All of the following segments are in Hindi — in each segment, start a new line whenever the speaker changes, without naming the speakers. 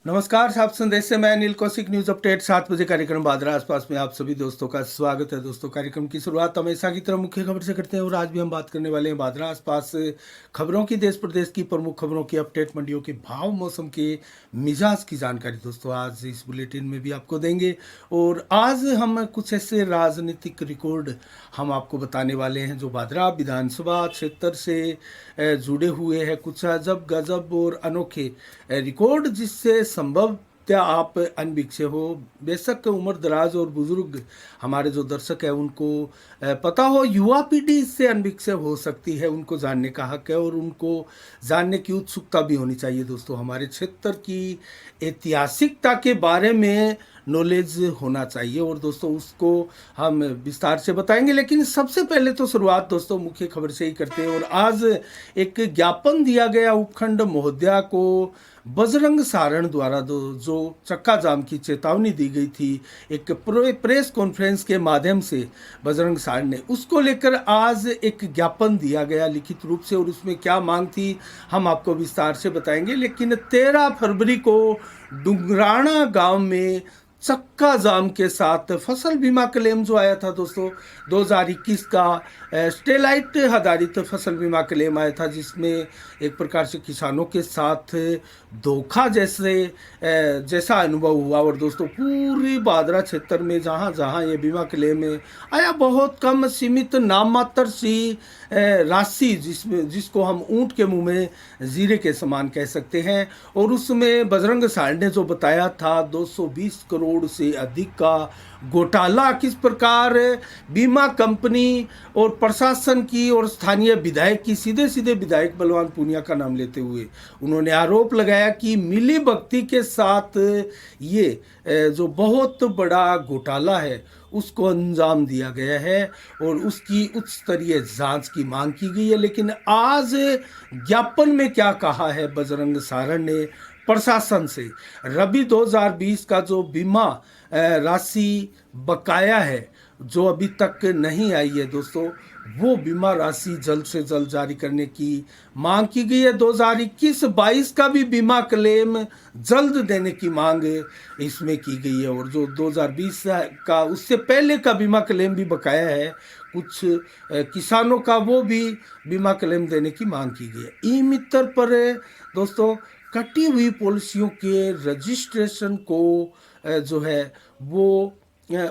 नमस्कार साहब, संदेश से मैं अनिल कौशिक। न्यूज अपडेट 7 बजे कार्यक्रम बादरा आसपास में आप सभी दोस्तों का स्वागत है। दोस्तों, कार्यक्रम की शुरुआत हमेशा की तरह मुख्य खबर से करते हैं और आज भी हम बात करने वाले हैं बादरा आसपास खबरों की, देश प्रदेश की प्रमुख खबरों की अपडेट, मंडियों के भाव, मौसम के मिजाज की जानकारी दोस्तों आज इस बुलेटिन में भी आपको देंगे। और आज हम कुछ ऐसे राजनीतिक रिकॉर्ड हम आपको बताने वाले हैं जो बादरा विधानसभा क्षेत्र से जुड़े हुए हैं। कुछ अजब गजब और अनोखे रिकॉर्ड जिससे संभवतः आप अनभिज्ञ हो। बेशक उम्र दराज और बुजुर्ग हमारे जो दर्शक है उनको पता हो, युवा पीढ़ी इससे अनभिज्ञ हो सकती है। उनको जानने का हक है और उनको जानने की उत्सुकता भी होनी चाहिए। दोस्तों, हमारे क्षेत्र की ऐतिहासिकता के बारे में नॉलेज होना चाहिए और दोस्तों उसको हम विस्तार से बताएंगे। लेकिन सबसे पहले तो शुरुआत दोस्तों मुख्य खबर से ही करते हैं। और आज एक ज्ञापन दिया गया उपखंड महोदया को बजरंग सारण द्वारा जो चक्का जाम की चेतावनी दी गई थी एक प्रेस कॉन्फ्रेंस के माध्यम से बजरंग सारण ने, उसको लेकर आज एक ज्ञापन दिया गया लिखित रूप से। और उसमें क्या मांग थी हम आपको विस्तार से बताएंगे। लेकिन 13 फरवरी को डुंगराना गांव में चक्का जाम के साथ फसल बीमा क्लेम जो आया था दोस्तों 2021 का स्टेलाइट आधारित फसल बीमा क्लेम आया था, जिसमें एक प्रकार से किसानों के साथ धोखा जैसा अनुभव हुआ। और दोस्तों पूरी बादरा क्षेत्र में जहाँ जहाँ ये बीमा क्लेम आया, बहुत कम सीमित नाम मात्र सी राशि जिसको हम ऊंट के मुंह में जीरे के समान कह सकते हैं। और उसमें बजरंग सारण ने जो बताया था 220 करोड़ से अधिक का घोटाला, किस प्रकार बीमा कंपनी और प्रशासन की और स्थानीय विधायक की, सीधे सीधे विधायक बलवान पूनिया का नाम लेते हुए उन्होंने आरोप लगाया कि मिली भगती के साथ ये जो बहुत बड़ा घोटाला है उसको अंजाम दिया गया है और उसकी उच्च स्तरीय जांच की मांग की गई है। लेकिन आज ज्ञापन में क्या कहा है बजरंग सारण ने प्रशासन से, रबी 2020 का जो बीमा राशि बकाया है जो अभी तक नहीं आई है दोस्तों, वो बीमा राशि जल्द से जल्द जारी करने की मांग की गई है। 2021-22 का भी बीमा क्लेम जल्द देने की मांग इसमें की गई है। और जो 2020 का उससे पहले का बीमा क्लेम भी बकाया है कुछ किसानों का, वो भी बीमा क्लेम देने की मांग की गई है। ई मित्र पर दोस्तों कटी हुई पॉलिसियों के रजिस्ट्रेशन को जो है वो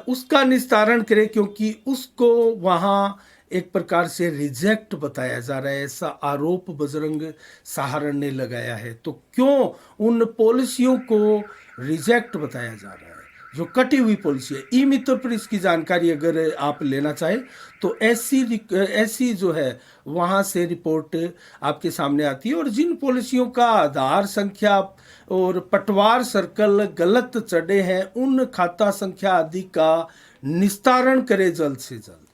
उसका निस्तारण करे, क्योंकि उसको वहाँ एक प्रकार से रिजेक्ट बताया जा रहा है, ऐसा आरोप बजरंग सारण ने लगाया है। तो क्यों उन पॉलिसियों को रिजेक्ट बताया जा रहा है जो कटी हुई पॉलिसी है? ई मित्र पर इसकी जानकारी अगर आप लेना चाहें तो ऐसी जो है वहाँ से रिपोर्ट आपके सामने आती है। और जिन पॉलिसियों का आधार संख्या और पटवार सर्कल गलत चढ़े हैं उन खाता संख्या आदि का निस्तारण करे जल्द से जल्द।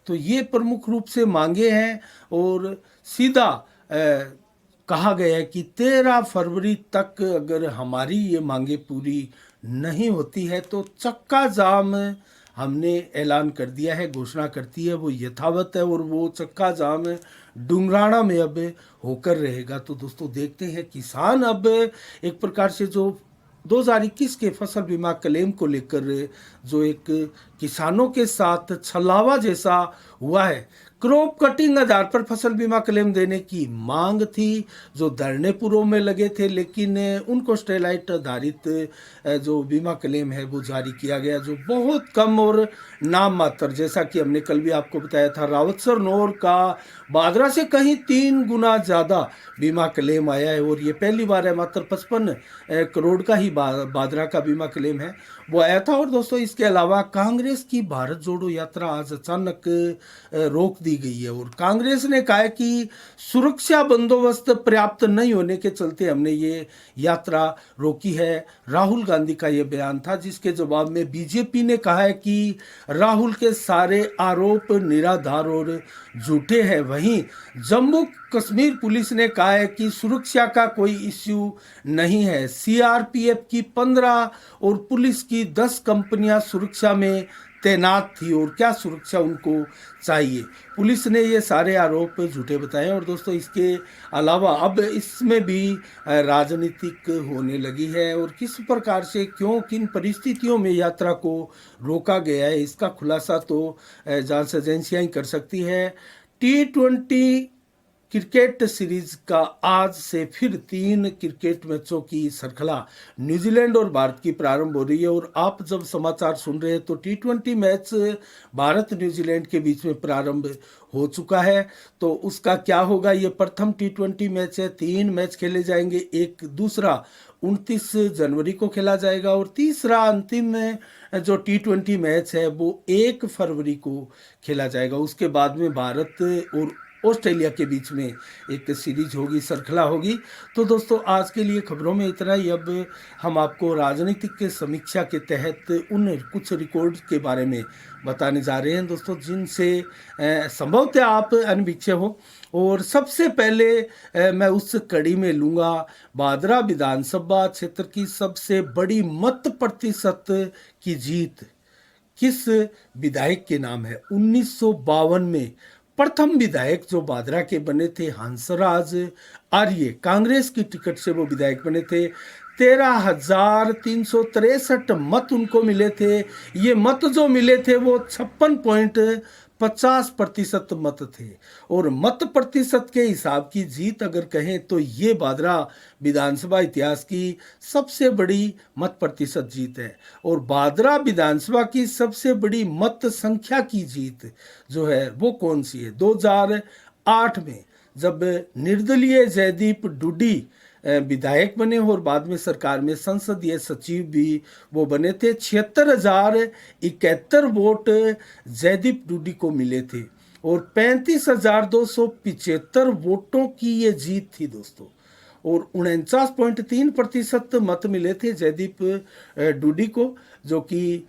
तो ये प्रमुख रूप से मांगे हैं और सीधा कहा गया है कि 13 फरवरी तक अगर हमारी ये मांगे पूरी नहीं होती है तो चक्का जाम हमने ऐलान कर दिया है, घोषणा करती है, वो यथावत है और वो चक्का जाम डुंगराना में अब होकर रहेगा। तो दोस्तों देखते हैं किसान अब एक प्रकार से जो 2021 के फसल बीमा क्लेम को लेकर जो एक किसानों के साथ छलावा जैसा हुआ है, क्रॉप कटिंग आधार पर फसल बीमा क्लेम देने की मांग थी, जो धरने पुरों में लगे थे, लेकिन उनको स्टेलाइट आधारित जो बीमा क्लेम है वो जारी किया गया, जो बहुत कम और नाम मात्र, जैसा कि हमने कल भी आपको बताया था, रावतसर नौर का बादरा से कहीं 3 गुना ज़्यादा बीमा क्लेम आया है। और ये पहली बार है, मात्र 55 करोड़ का ही बादरा का बीमा क्लेम है वो आया था। और दोस्तों इसके अलावा कांग्रेस की भारत जोड़ो यात्रा आज अचानक रोक दी गई है और कांग्रेस ने कहा है कि सुरक्षा बंदोबस्त पर्याप्त नहीं होने के चलते हमने ये यात्रा रोकी है। राहुल गांधी का ये बयान था, जिसके जवाब में बीजेपी ने कहा है कि राहुल के सारे आरोप निराधार और झूठे हैं। वहीं जम्मू कश्मीर पुलिस ने कहा है कि सुरक्षा का कोई इश्यू नहीं है। सीआरपीएफ की 15 और पुलिस की 10 कंपनियां सुरक्षा में तैनात थी और क्या सुरक्षा उनको चाहिए। पुलिस ने ये सारे आरोप झूठे बताए। और दोस्तों इसके अलावा अब इसमें भी राजनीतिक होने लगी है और किस प्रकार से क्यों किन परिस्थितियों में यात्रा को रोका गया है इसका खुलासा तो जांच एजेंसियां ही कर सकती है। T20 क्रिकेट सीरीज का आज से फिर 3 क्रिकेट मैचों की श्रृंखला न्यूजीलैंड और भारत की प्रारंभ हो रही है। और आप जब समाचार सुन रहे हैं तो T20 मैच भारत न्यूजीलैंड के बीच में प्रारंभ हो चुका है। तो उसका क्या होगा, ये प्रथम T20 मैच है। 3 मैच खेले जाएंगे, एक दूसरा 29 जनवरी को खेला जाएगा और तीसरा अंतिम जो T20 मैच है वो 1 फरवरी को खेला जाएगा। उसके बाद में भारत और ऑस्ट्रेलिया के बीच में एक सीरीज होगी, श्रृंखला होगी। तो दोस्तों आज के लिए खबरों में इतना ही। अब हम आपको राजनीतिक के समीक्षा के तहत उन कुछ रिकॉर्ड के बारे में बताने जा रहे हैं दोस्तों जिनसे संभवतः आप अनभिज्ञ हो। और सबसे पहले मैं उस कड़ी में लूँगा भादरा विधानसभा क्षेत्र की सबसे बड़ी मत प्रतिशत की जीत किस विधायक के नाम है। 1952 में प्रथम विधायक जो भादरा के बने थे हंसराज आर्य, कांग्रेस की टिकट से वो विधायक बने थे। 13,363 मत उनको मिले थे। ये मत जो मिले थे वो 56.50% मत थे। और मत प्रतिशत के हिसाब की जीत अगर कहें तो ये भादरा विधानसभा इतिहास की सबसे बड़ी मत प्रतिशत जीत है। और भादरा विधानसभा की सबसे बड़ी मत संख्या की जीत जो है वो कौन सी है। 2008 में जब निर्दलीय जयदीप डूडी विधायक बने और बाद में सरकार में संसदीय सचिव भी वो बने थे। 76,071 वोट जयदीप डूडी को मिले थे और 35,275 वोटों की ये जीत थी दोस्तों। और 49.3% मत मिले थे जयदीप डूडी को, जो कि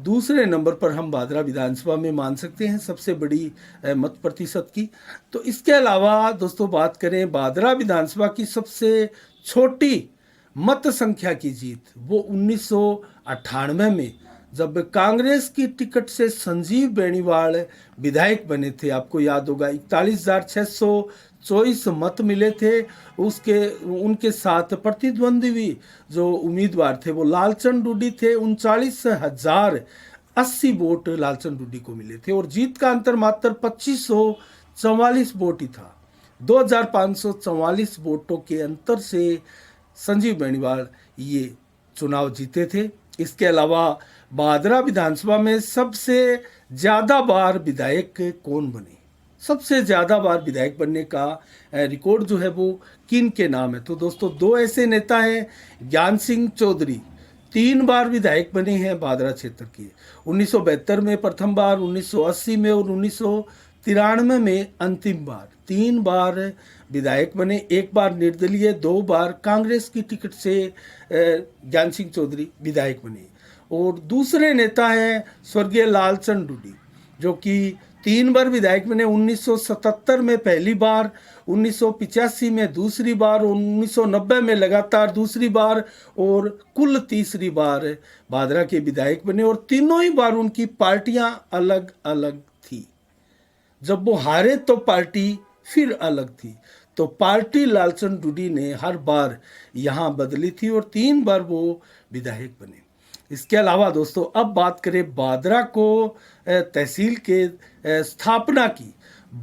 दूसरे नंबर पर हम भादरा विधानसभा में मान सकते हैं सबसे बड़ी मत प्रतिशत की। तो इसके अलावा दोस्तों बात करें भादरा विधानसभा की सबसे छोटी मत संख्या की जीत, वो 1998 में जब कांग्रेस की टिकट से संजीव बेनीवाल विधायक बने थे। आपको याद होगा 41,624 मत मिले थे। उनके साथ प्रतिद्वंदी जो उम्मीदवार थे वो लालचंद डूडी थे। 39,080 वोट लालचंद डूडी को मिले थे और जीत का अंतर मात्र 2544 वोट ही था। 2,544 वोटों के अंतर से संजीव बेनीवाल ये चुनाव जीते थे। इसके अलावा भादरा विधानसभा में सबसे ज्यादा बार विधायक कौन बने, सबसे ज्यादा बार विधायक बनने का रिकॉर्ड जो है वो किन के नाम है। तो दोस्तों 2 ऐसे नेता हैं। ज्ञान सिंह चौधरी 3 बार विधायक बने हैं भादरा क्षेत्र के। 1972 में प्रथम बार, 1980 में और 1993 में अंतिम बार। 3 बार विधायक बने, 1 बार निर्दलीय, 2 बार कांग्रेस की टिकट से ज्ञान सिंह चौधरी विधायक बने। और दूसरे नेता हैं स्वर्गीय लालचंद डूडी जो कि 3 बार विधायक बने। 1977 में पहली बार, 1985 में दूसरी बार, 1990 में लगातार दूसरी बार और कुल तीसरी बार भादरा के विधायक बने। और तीनों ही बार उनकी पार्टियां अलग अलग थी। जब वो हारे तो पार्टी फिर अलग थी। तो पार्टी लालचंद डूडी ने हर बार यहाँ बदली थी और 3 बार वो विधायक बने। इसके अलावा दोस्तों अब बात करें भादरा को तहसील के स्थापना की।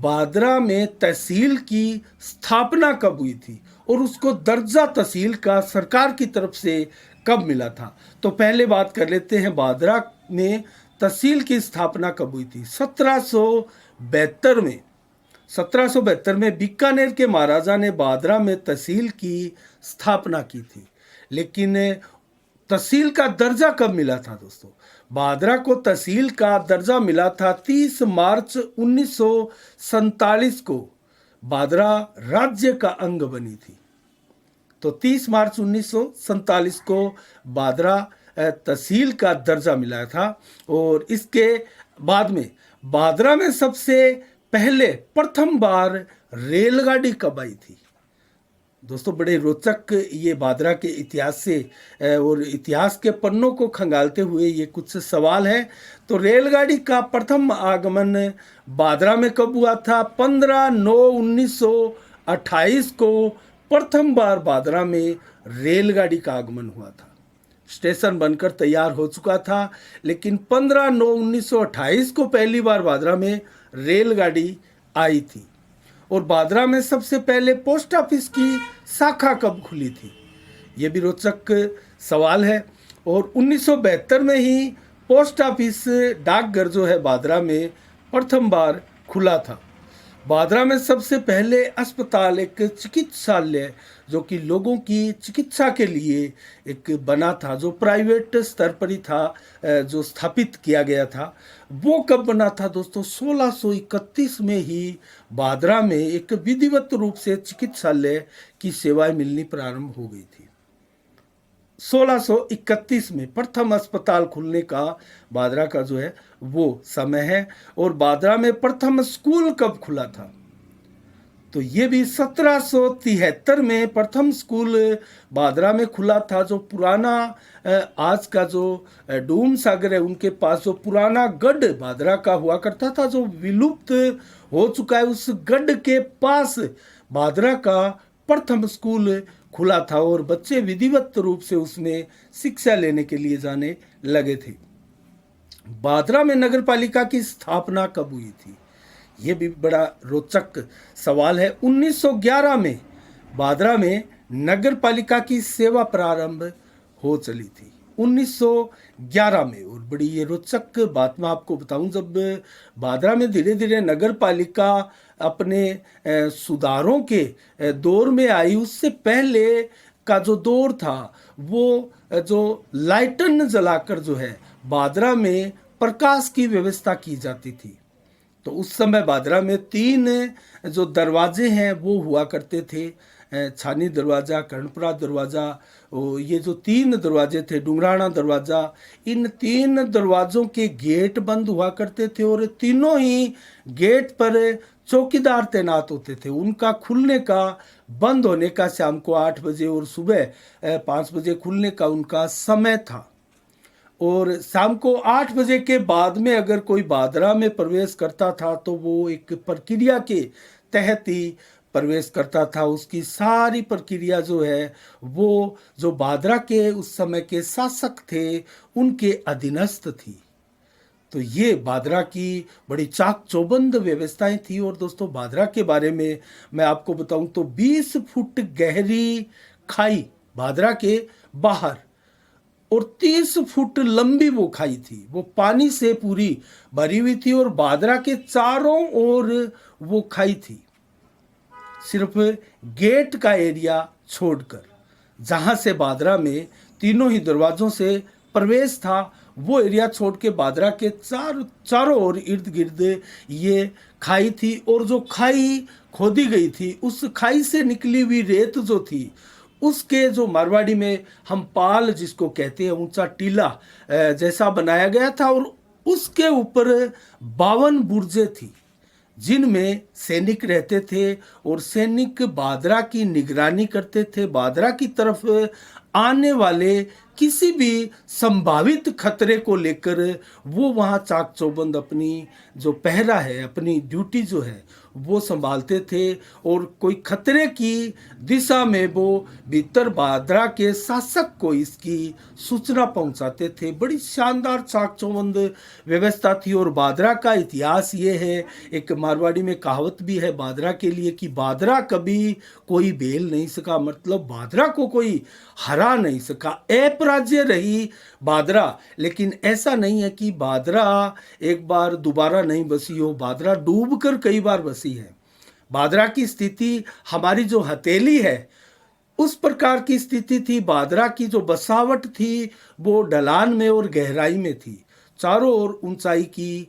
भादरा में तहसील की स्थापना कब हुई थी और उसको दर्जा तहसील का सरकार की तरफ से कब मिला था। तो पहले बात कर लेते हैं भादरा में तहसील की स्थापना कब हुई थी। 1772 में बीकानेर के महाराजा ने भादरा में तहसील की स्थापना की थी। लेकिन तहसील का दर्जा कब मिला था दोस्तों। भादरा को तहसील का दर्जा मिला था 30 मार्च 1947 को। भादरा राज्य का अंग बनी थी। तो 30 मार्च 1947 को भादरा तहसील का दर्जा मिला था। और इसके बाद में भादरा में सबसे पहले प्रथम बार रेलगाड़ी कब आई थी। दोस्तों बड़े रोचक ये बादरा के इतिहास से और इतिहास के पन्नों को खंगालते हुए ये कुछ सवाल हैं। तो रेलगाड़ी का प्रथम आगमन बादरा में कब हुआ था? 15/9/1928 को प्रथम बार बादरा में रेलगाड़ी का आगमन हुआ था। स्टेशन बनकर तैयार हो चुका था, लेकिन 15/9/1928 को पहली बार बादरा में रेलगाड़ी आई थी। और बादरा में सबसे पहले पोस्ट ऑफिस की शाखा कब खुली थी? ये भी रोचक सवाल है। और 1972 में ही पोस्ट ऑफिस डाकघर जो है बादरा में प्रथम बार खुला था। बादरा में सबसे पहले अस्पताल, एक चिकित्सालय जो कि लोगों की चिकित्सा के लिए एक बना था, जो प्राइवेट स्तर पर ही था, जो स्थापित किया गया था, वो कब बना था दोस्तों? 1631 में ही बादरा में एक विधिवत रूप से चिकित्सालय की सेवाएं मिलनी प्रारंभ हो गई थी। 1631 में प्रथम अस्पताल खुलने का बादरा का जो है वो समय है। और बादरा में प्रथम स्कूल कब खुला था? तो ये भी 1773 में प्रथम स्कूल बादरा में खुला था। जो पुराना आज का जो डूम सागर है उनके पास जो पुराना गढ़ बादरा का हुआ करता था, जो विलुप्त हो चुका है, उस गढ़ के पास बादरा का प्रथम स्कूल खुला था और बच्चे विधिवत रूप से उसमें शिक्षा लेने के लिए जाने लगे थे। बादरा में नगर पालिका की स्थापना कब हुई थी? ये भी बड़ा रोचक सवाल है। 1911 में बादरा में नगर पालिका की सेवा प्रारंभ हो चली थी। 1911 में। और बड़ी ये रोचक बात मैं आपको बताऊं, जब बादरा में धीरे धीरे नगर पालिका अपने सुधारों के दौर में आई, उससे पहले का जो दौर था वो जो लाइटन जलाकर जो है बादरा में प्रकाश की व्यवस्था की जाती थी। तो उस समय बादरा में 3 जो दरवाजे हैं वो हुआ करते थे, छानी दरवाज़ा, कर्णपुरा दरवाज़ा, ये जो 3 दरवाजे थे, डुंगराना दरवाज़ा, इन 3 दरवाज़ों के गेट बंद हुआ करते थे और तीनों ही गेट पर चौकीदार तैनात होते थे। उनका खुलने का, बंद होने का शाम को 8 बजे और सुबह 5 बजे खुलने का उनका समय था। और शाम को 8 बजे के बाद में अगर कोई बादरा में प्रवेश करता था तो वो एक प्रक्रिया के तहत ही प्रवेश करता था। उसकी सारी प्रक्रिया जो है वो जो बादरा के उस समय के शासक थे उनके अधीनस्थ थी। तो ये बादरा की बड़ी चाक चौबंद व्यवस्थाएं थी। और दोस्तों बादरा के बारे में मैं आपको बताऊं तो 20 फुट गहरी खाई बादरा के बाहर और 30 फुट लंबी वो खाई थी, वो पानी से पूरी भरी हुई थी और बादरा के चारों ओर वो खाई थी, सिर्फ गेट का एरिया छोड़कर। जहां से बादरा में तीनों ही दरवाजों से प्रवेश था वो एरिया छोड़ के बादरा के चारों ओर इर्द गिर्द ये खाई थी। और जो खाई खोदी गई थी उस खाई से निकली हुई रेत जो थी उसके जो मारवाड़ी में हम पाल जिसको कहते हैं, ऊंचा टीला जैसा बनाया गया था और उसके ऊपर 52 बुर्जें थी जिनमें सैनिक रहते थे और सैनिक बादरा की निगरानी करते थे। बादरा की तरफ आने वाले किसी भी संभावित खतरे को लेकर वो वहाँ चाक चौबंद अपनी जो पहरा है, अपनी ड्यूटी जो है वो संभालते थे। और कोई खतरे की दिशा में वो भीतर बादरा के शासक को इसकी सूचना पहुंचाते थे। बड़ी शानदार चाक चौबंद व्यवस्था थी। और बादरा का इतिहास ये है, एक मारवाड़ी में कहावत भी है बादरा के लिए कि बादरा कभी कोई बेल नहीं सका, मतलब बादरा को कोई हरा नहीं सका। अपराज्य रही बादरा, लेकिन ऐसा नहीं है कि बादरा एक बार दोबारा नहीं बसी हो। बादरा डूबकर कई बार बसी है। बादरा की स्थिति हमारी जो हथेली है उस प्रकार की स्थिति थी। बादरा की जो बसावट थी वो ढलान में और गहराई में थी, चारों ओर ऊंचाई की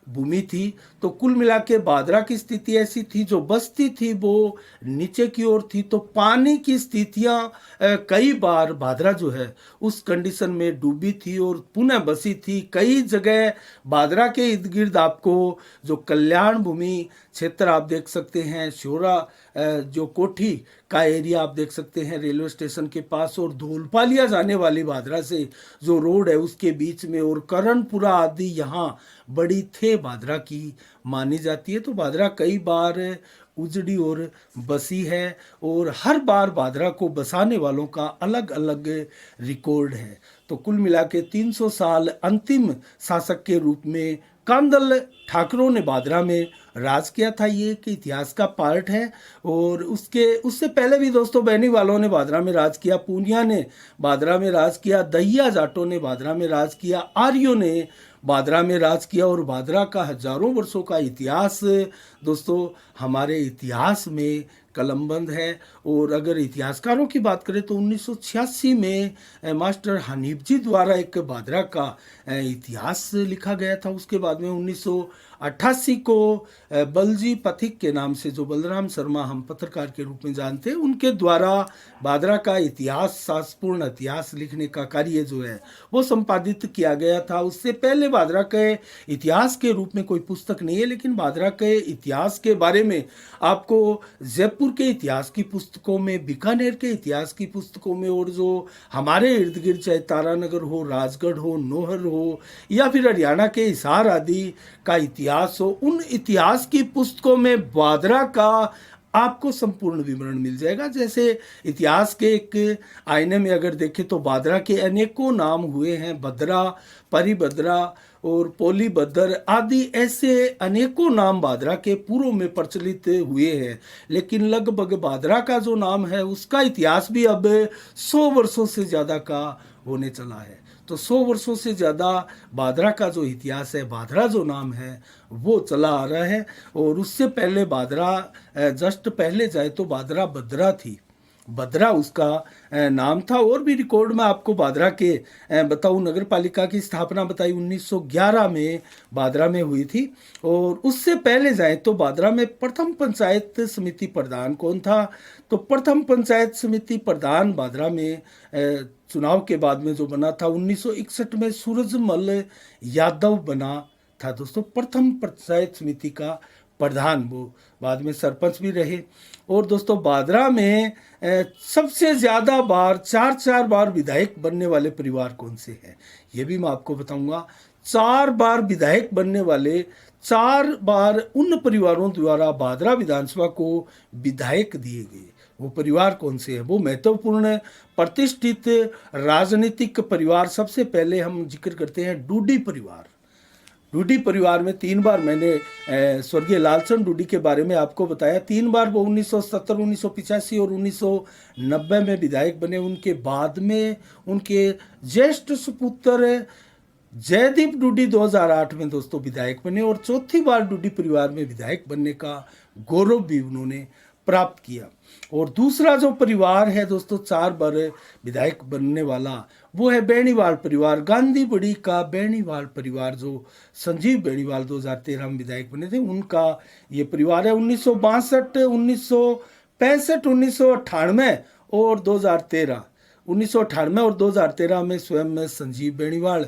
भूमि थी। तो कुल मिला के बादरा की स्थिति ऐसी थी, जो बस्ती थी वो नीचे की ओर थी, तो पानी की स्थितियां कई बार बादरा जो है उस कंडीशन में डूबी थी और पुनः बसी थी। कई जगह बादरा के इर्द गिर्द आपको जो कल्याण भूमि क्षेत्र आप देख सकते हैं, शोरा जो कोठी का एरिया आप देख सकते हैं रेलवे स्टेशन के पास, और धौलपालिया जाने वाली बादरा से जो रोड है उसके बीच में, और करणपुरा आदि यहाँ बड़ी थे बादरा की मानी जाती है। तो बादरा कई बार उजड़ी और बसी है, और हर बार बादरा को बसाने वालों का अलग अलग रिकॉर्ड है। तो कुल मिला के 300 साल अंतिम शासक के रूप में कांदल ठाकरों ने बादरा में राज किया था। ये एक इतिहास का पार्ट है। और उससे पहले भी दोस्तों बैनी वालों ने बादरा में राज किया, पूनिया ने बादरा में राज किया, दहिया जाटों ने बादरा में राज किया, आर्यों ने बादरा में राज किया। और बादरा का हजारों वर्षों का इतिहास दोस्तों हमारे इतिहास में कलमबंद है। और अगर इतिहासकारों की बात करें तो 1986 में मास्टर हनीफ जी द्वारा एक बादरा का इतिहास लिखा गया था। उसके बाद में 1988 को बलजी पथिक के नाम से, जो बलराम शर्मा हम पत्रकार के रूप में जानते हैं, उनके द्वारा बादरा का इतिहास, सासपूर्ण इतिहास लिखने का कार्य जो है वो संपादित किया गया था। उससे पहले बादरा के इतिहास के रूप में कोई पुस्तक नहीं है, लेकिन बादरा के इतिहास के बारे में आपको जयपुर के इतिहास की पुस्तकों में, बीकानेर के इतिहास की पुस्तकों में, और जो हमारे इर्द गिर्द चाहे तारानगर हो, राजगढ़ हो, नोहर हो, या फिर हरियाणा के हिसार आदि का इतिहास हो, उन इतिहास की पुस्तकों में बादरा का आपको संपूर्ण विवरण मिल जाएगा। जैसे इतिहास के एक आईने में अगर देखें तो बादरा के अनेकों नाम हुए हैं, भद्रा, परिभद्रा और पोलीभद्र आदि, ऐसे अनेकों नाम बादरा के पूर्व में प्रचलित हुए हैं। लेकिन लगभग बादरा का जो नाम है उसका इतिहास भी अब 100 वर्षों से ज़्यादा का होने चला है। तो 100 वर्षों से ज़्यादा बादरा का जो इतिहास है, बादरा जो नाम है वो चला आ रहा है। और उससे पहले बादरा, जस्ट पहले जाए तो बादरा बद्रा थी, बद्रा उसका नाम था। और भी रिकॉर्ड में आपको बादरा के बताऊं, नगर पालिका की स्थापना बताई 1911 में बादरा में हुई थी। और उससे पहले जाए तो बादरा में प्रथम पंचायत समिति प्रधान कौन था? तो प्रथम पंचायत समिति प्रधान बादरा में चुनाव के बाद में जो बना था 1961 में सूरजमल यादव बना था दोस्तों, प्रथम पंचायत समिति का प्रधान। वो बाद में सरपंच भी रहे। और दोस्तों बादरा में सबसे ज़्यादा बार, 4 बार विधायक बनने वाले परिवार कौन से हैं, ये भी मैं आपको बताऊंगा। 4 बार विधायक बनने वाले, 4 बार उन परिवारों द्वारा बादरा विधानसभा को विधायक दिए गए, वो परिवार कौन से हैं? वो महत्वपूर्ण प्रतिष्ठित राजनीतिक परिवार, सबसे पहले हम जिक्र करते हैं डूडी परिवार। डूडी परिवार में 3 बार मैंने स्वर्गीय लालचंद डूडी के बारे में आपको बताया। 3 बार वो 1970, 1985 और 1990 में विधायक बने। उनके बाद में उनके ज्येष्ठ सुपुत्र जयदीप डूडी 2008 में दोस्तों विधायक बने, और चौथी बार डूडी परिवार में विधायक बनने का गौरव भी उन्होंने प्राप्त किया। और दूसरा जो परिवार है दोस्तों 4 बार विधायक बनने वाला, वो है बेनीवाल परिवार, गांधी बड़ी का बेनीवाल परिवार, जो संजीव बेनीवाल 2013 में विधायक बने थे, उनका ये परिवार है। 1962, 1965, 1998 और 2013, 1998 और 2013 में स्वयं संजीव बेनीवाल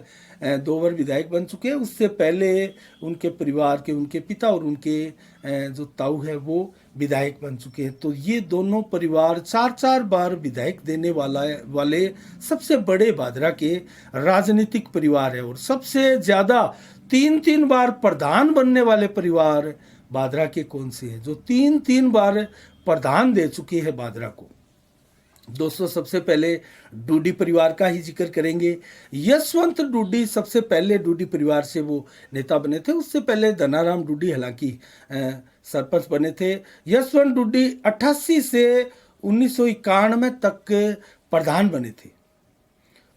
2 बार विधायक बन चुके हैं। उससे पहले उनके परिवार के, उनके पिता और उनके जो ताऊ है वो विधायक बन चुके हैं। तो ये दोनों परिवार 4 बार विधायक देने वाले सबसे बड़े बादरा के राजनीतिक परिवार है। और सबसे ज़्यादा 3 बार प्रधान बनने वाले परिवार बादरा के कौन से हैं, जो 3 बार प्रधान दे चुके हैं बादरा को? दोस्तों सबसे पहले डूडी परिवार का ही जिक्र करेंगे। यशवंत डूडी सबसे पहले डूडी परिवार से वो नेता बने थे। उससे पहले धनाराम डूडी हालांकि सरपंच बने थे। यशवंत डूडी 88 से 1991 तक प्रधान बने थे।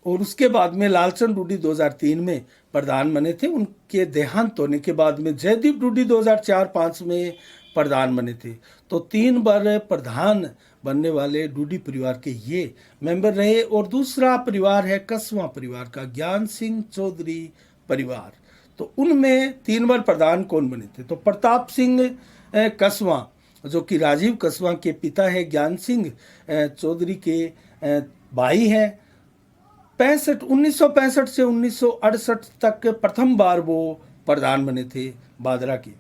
और उसके बाद में लालचंद डूडी 2003 में प्रधान बने थे। उनके देहांत होने के बाद में जयदीप डूडी 2004-05 में प्रधान बने थे। तो 3 बार प्रधान बनने वाले डूडी परिवार के ये मेंबर रहे। और दूसरा परिवार है कसवा परिवार का, ज्ञान सिंह चौधरी परिवार। तो उनमें 3 बार प्रधान कौन बने थे? तो प्रताप सिंह कसवां, जो कि राजीव कसवां के पिता है, ज्ञान सिंह चौधरी के भाई हैं। 1965 से 1968 तक प्रथम बार वो प्रधान बने थे बादरा के,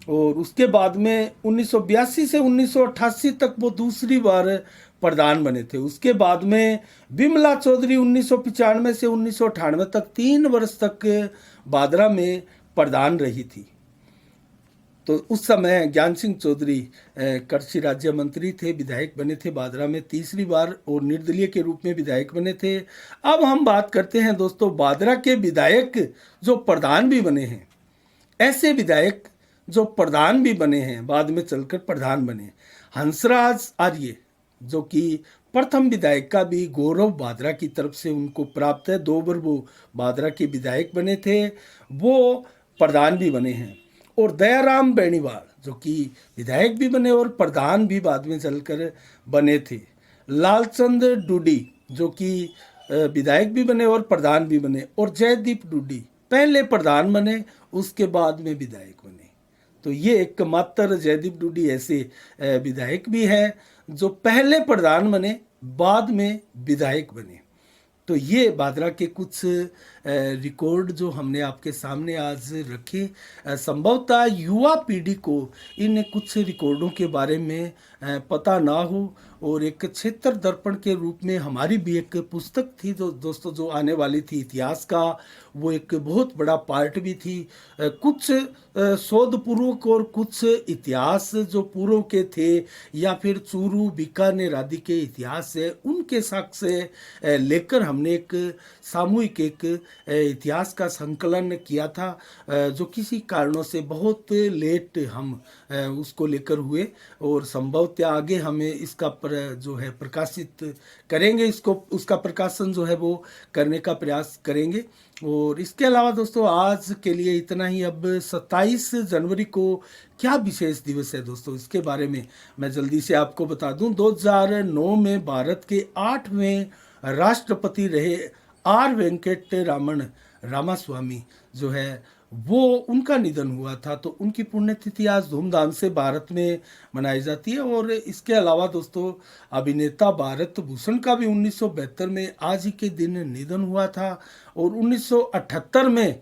और उसके बाद में 1982 से 1988 तक वो दूसरी बार प्रधान बने थे। उसके बाद में बिमला चौधरी 1995 से 1998 तक 3 वर्ष तक बादरा में प्रधान रही थी। तो उस समय ज्ञान सिंह चौधरी कृषि राज्य मंत्री थे, विधायक बने थे बादरा में तीसरी बार, और निर्दलीय के रूप में विधायक बने थे। अब हम बात करते हैं दोस्तों बादरा के विधायक जो प्रधान भी बने हैं, ऐसे विधायक जो प्रधान भी बने हैं, बाद में चलकर प्रधान बने। हंसराज आर्य, जो कि प्रथम विधायक का भी गौरव बादरा की तरफ से उनको प्राप्त है, 2 बार वो बादरा के विधायक बने थे, वो प्रधान भी बने हैं। और दयाराम बेनीवाल, जो कि विधायक भी बने और प्रधान भी बाद में चलकर बने थे। लालचंद डूडी, जो कि विधायक भी बने और प्रधान भी बने। और जयदीप डूडी पहले प्रधान बने, उसके बाद में विधायक बने। तो ये एकमात्र जयदीप डूडी ऐसे विधायक भी हैं जो पहले प्रधान बने, बाद में विधायक बने। तो ये बादरा के कुछ रिकॉर्ड जो हमने आपके सामने आज रखे। संभवतः युवा पीढ़ी को इन कुछ रिकॉर्डों के बारे में पता ना हो, और एक क्षेत्र दर्पण के रूप में हमारी भी एक पुस्तक थी जो दोस्तों जो आने वाली थी इतिहास का, वो एक बहुत बड़ा पार्ट भी थी। कुछ शोध पूर्वक और कुछ इतिहास जो पूर्व के थे, या फिर चूरू बीकानेर आदि के इतिहास है, उनके साक्ष्य लेकर हमने एक सामूहिक एक इतिहास का संकलन किया था, जो किसी कारणों से बहुत लेट हम उसको लेकर हुए, और संभवतः आगे हमें इसका जो है प्रकाशित करेंगे, इसको उसका प्रकाशन जो है वो करने का प्रयास करेंगे। और इसके अलावा दोस्तों आज के लिए इतना ही। अब 27 जनवरी को क्या विशेष दिवस है दोस्तों, इसके बारे में मैं जल्दी से आपको बता दूं। 2009 में भारत के 8वें राष्ट्रपति रहे आर वेंकट रामन रामास्वामी जो है वो, उनका निधन हुआ था। तो उनकी पुण्यतिथि आज धूमधाम से भारत में मनाई जाती है। और इसके अलावा दोस्तों अभिनेता भारत भूषण का भी 1972 में आज ही के दिन निधन हुआ था। और 1978 में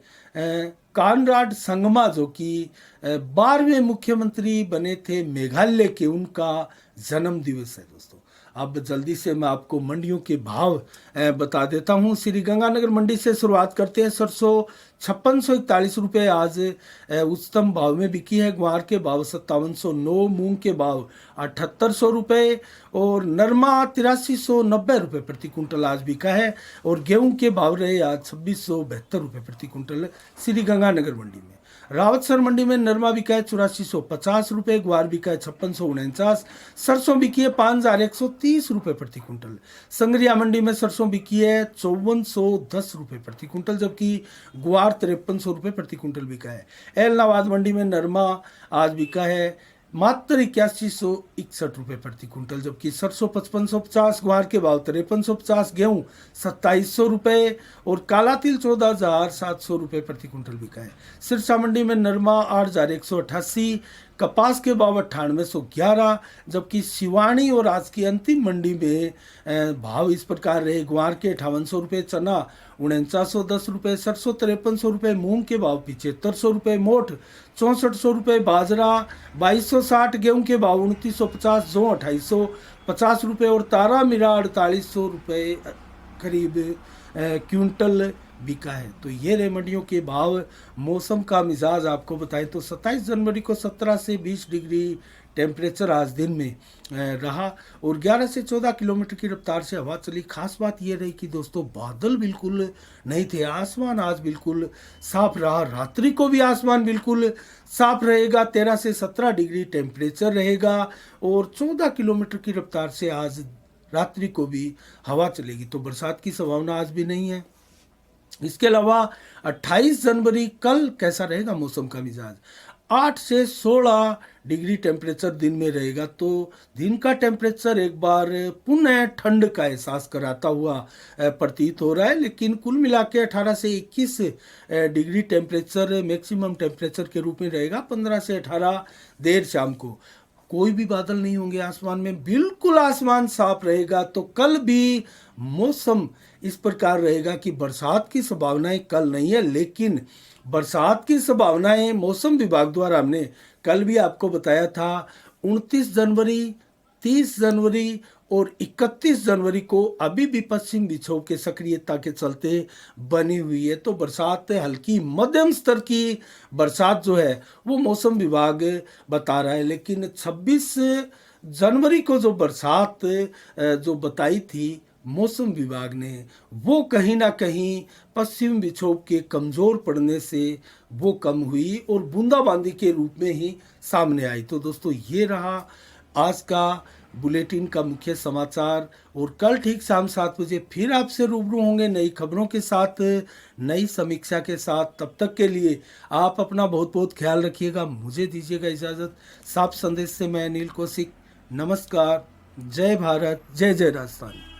कानराड संगमा, जो कि 12वें मुख्यमंत्री बने थे मेघालय के, उनका जन्म दिवस है दोस्तों। अब जल्दी से मैं आपको मंडियों के भाव बता देता हूँ। श्री गंगानगर मंडी से शुरुआत करते हैं। सरसों 5641 रुपये आज उच्चतम भाव में बिकी है। ग्वार के भाव 5709, मूंग के भाव 7800 रुपये, और नरमा 8390 रुपये प्रति कुंटल आज बिका है। और गेहूं के भाव रहे आज 2672 रुपये प्रति कुंटल श्री गंगानगर मंडी में। रावतसर मंडी में नरमा बिका है 8450 रुपये, ग्वार बिका है 5649, सरसों बिकी है 5130 रुपये प्रति कुंटल। संग्रिया मंडी में सरसों बिकी है 5410 रुपये प्रति कुंटल, जबकि ग्वार 5300 रुपये प्रति कुंटल बिका है। एलनाबाद मंडी में नरमा आज बिका है मात्र 8161 रुपये प्रति कुंटल, जबकि सरसों 5550, ग्वार के भाव 5350, गेहूँ 2700 रुपये, और काला तिल 14700 रुपये प्रति कुंटल बिका है। सिरसा मंडी में नरमा 8188, कपास के भाव 9811, जबकि सिवानी और आज की अंतिम मंडी में भाव इस प्रकार रहे। ग्वार के 5800 रुपये, चना 4910 रुपये, सरसों 5300 रुपये, मूंग के भाव 7500 रुपये, मोठ 6400 रुपये, बाजरा 2260, गेहूं के भाव 2950, जौ 2850 रुपये, और तारा मीरा 4800 रुपये करीब क्विंटल बिका है। तो ये रहे मंडियों के भाव। मौसम का मिजाज आपको बताएं तो 27 जनवरी को 17 से 20 डिग्री टेम्परेचर आज दिन में रहा, और 11 से 14 किलोमीटर की रफ्तार से हवा चली। खास बात यह रही कि दोस्तों बादल बिल्कुल नहीं थे, आसमान आज बिल्कुल साफ रहा। रात्रि को भी आसमान बिल्कुल साफ रहेगा, 13 से 17 डिग्री टेम्परेचर रहेगा, और 14 किलोमीटर की रफ्तार से आज रात्रि को भी हवा चलेगी। तो बरसात की संभावना आज भी नहीं है। इसके अलावा 28 जनवरी कल कैसा रहेगा मौसम का मिजाज। 8 से 16 डिग्री टेम्परेचर दिन में रहेगा। तो दिन का टेम्परेचर एक बार पुनः ठंड का एहसास कराता हुआ प्रतीत हो रहा है, लेकिन कुल मिला के 18 से 21 डिग्री टेम्परेचर मैक्सिमम टेम्परेचर के रूप में रहेगा। 15 से 18 देर शाम को कोई भी बादल नहीं होंगे आसमान में, बिल्कुल आसमान साफ रहेगा। तो कल भी मौसम इस प्रकार रहेगा कि बरसात की संभावनाएं कल नहीं है, लेकिन बरसात की संभावनाएं मौसम विभाग द्वारा हमने कल भी आपको बताया था 29 जनवरी, 30 जनवरी और 31 जनवरी को अभी भी पश्चिम विक्षोभ के सक्रियता के चलते बनी हुई है। तो बरसात हल्की मध्यम स्तर की बरसात जो है वो मौसम विभाग बता रहा है, लेकिन 26 जनवरी को जो बरसात जो बताई थी मौसम विभाग ने, वो कहीं ना कहीं पश्चिम विक्षोभ के कमज़ोर पड़ने से वो कम हुई और बूंदाबांदी के रूप में ही सामने आई। तो दोस्तों ये रहा आज का बुलेटिन का मुख्य समाचार, और कल ठीक शाम 7 बजे फिर आपसे रूबरू होंगे नई खबरों के साथ, नई समीक्षा के साथ। तब तक के लिए आप अपना बहुत बहुत ख्याल रखिएगा। मुझे दीजिएगा इजाज़त। साफ संदेश से मैं अनिल कौशिक, नमस्कार। जय भारत, जय जय राजस्थान।